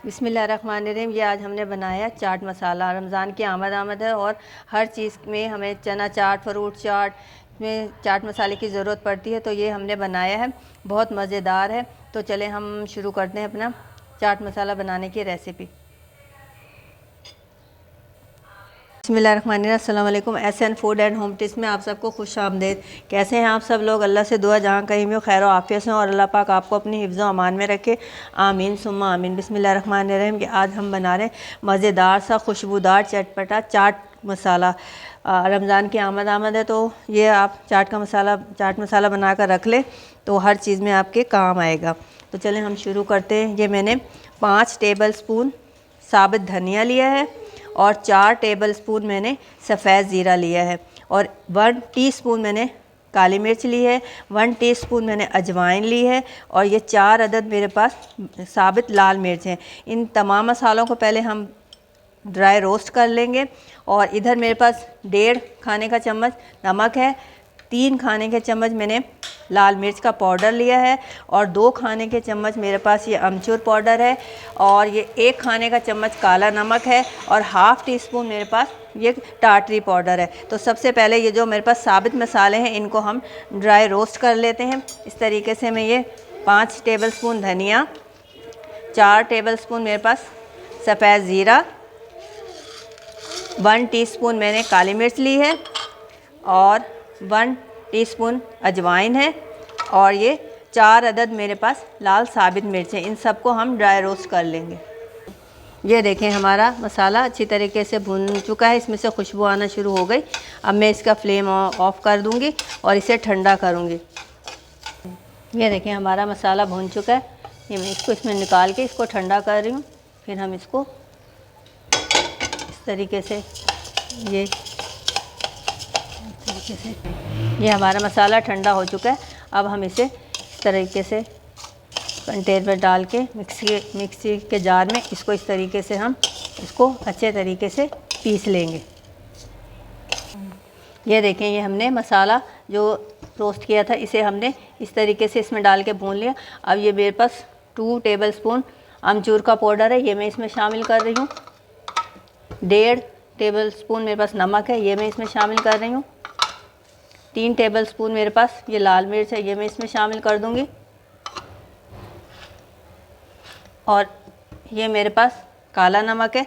बिस्मिल्लाहिर्रहमानिर्रहीम। ये आज हमने बनाया चाट मसाला। रमज़ान की आमद है और हर चीज़ में हमें चना चाट, फ्रूट चाट में चाट मसाले की ज़रूरत पड़ती है, तो ये हमने बनाया है। बहुत मज़ेदार है। तो चलें हम शुरू करते हैं अपना चाट मसाला बनाने की रेसिपी। बिस्मिल्लाहिर्रहमानिर्रहीम। अस्सलाम वालेकुम। SN Food and Home Tips में आप सबको खुश आमदेद। कैसे हैं आप सब लोग? अल्लाह से दुआ जहाँ कहीं भी खैर व आफियत से और अल्लाह पाक आपको अपनी हिफ्ज़ व अमान में रखे, आमीन सुम्मा आमीन। बिस्मिल्लाहिर्रहमानिर्रहीम। कि आज हम बना रहे हैं मज़ेदार सा खुशबूदार चटपटा चाट मसाला। रमज़ान की आमद है, तो ये आप चाट मसाला बना कर रख लें तो हर चीज़ में आपके काम आएगा। तो चलें हम शुरू करते हैं। ये मैंने 5 टेबल स्पून साबित धनिया लिया है और 4 टेबल स्पून मैंने सफ़ेद ज़ीरा लिया है और 1 टीस्पून मैंने काली मिर्च ली है, 1 टीस्पून मैंने अजवाइन ली है और ये 4 अदद मेरे पास साबित लाल मिर्च हैं। इन तमाम मसालों को पहले हम ड्राई रोस्ट कर लेंगे। और इधर मेरे पास 1.5 खाने का चम्मच नमक है, 3 खाने के चम्मच मैंने लाल मिर्च का पाउडर लिया है और 2 खाने के चम्मच मेरे पास ये अमचूर पाउडर है और ये 1 खाने का चम्मच काला नमक है और हाफ़ टी स्पून मेरे पास ये टाटरी पाउडर है। तो सबसे पहले ये जो मेरे पास साबित मसाले हैं इनको हम ड्राई रोस्ट कर लेते हैं। इस तरीके से मैं ये 5 टेबल स्पून धनिया, 4 टेबल स्पून मेरे पास सफ़ेद ज़ीरा, 1 टीस्पून मैंने काली मिर्च ली है और 1 टीस्पून अजवाइन है और ये 4 अदद मेरे पास लाल साबित मिर्च हैं। इन सबको हम ड्राई रोस्ट कर लेंगे। ये देखें हमारा मसाला अच्छी तरीके से भून चुका है, इसमें से खुशबू आना शुरू हो गई। अब मैं इसका फ्लेम ऑफ कर दूंगी और इसे ठंडा करूंगी। ये देखें हमारा मसाला भून चुका है। ये मैं इसको इसमें निकाल के इसको ठंडा कर रही हूँ। फिर हम इसको इस तरीके से ये हमारा मसाला ठंडा हो चुका है। अब हम इसे इस तरीके से कंटेनर में डाल के मिक्सी के जार में इसको इस तरीके से हम इसको अच्छे तरीके से पीस लेंगे। ये देखें ये हमने मसाला जो रोस्ट किया था इसे हमने इस तरीके से इसमें डाल के भून लिया। अब ये मेरे पास 2 टेबल स्पून अमचूर का पाउडर है, ये मैं इसमें शामिल कर रही हूँ। 1.5 टेबल स्पून मेरे पास नमक है, ये मैं इसमें शामिल कर रही हूँ। 3 टेबल स्पून मेरे पास ये लाल मिर्च है, ये मैं इसमें शामिल कर दूंगी। और ये मेरे पास काला नमक है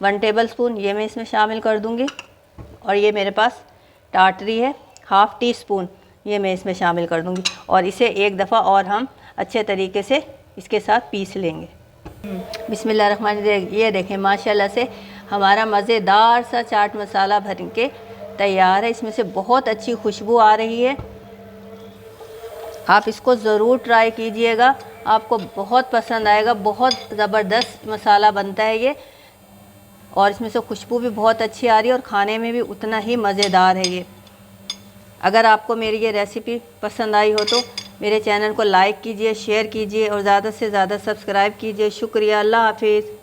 1 टेबल स्पून, ये मैं इसमें शामिल कर दूंगी। और ये मेरे पास टाटरी है हाफ़ टी स्पून, ये मैं इसमें शामिल कर दूंगी। और इसे एक दफ़ा और हम अच्छे तरीके से इसके साथ पीस लेंगे। बिस्मिल्लाहिर्रहमानिर्रहीम। ये देखें माशाल्लाह से हमारा मज़ेदार सा चाट मसाला भर के तैयार है। इसमें से बहुत अच्छी खुशबू आ रही है। आप इसको ज़रूर ट्राई कीजिएगा, आपको बहुत पसंद आएगा। बहुत ज़बरदस्त मसाला बनता है ये और इसमें से खुशबू भी बहुत अच्छी आ रही है और खाने में भी उतना ही मज़ेदार है ये। अगर आपको मेरी ये रेसिपी पसंद आई हो तो मेरे चैनल को लाइक कीजिए, शेयर कीजिए और ज़्यादा से ज़्यादा सब्सक्राइब कीजिए। शुक्रिया। अल्लाह हाफिज़।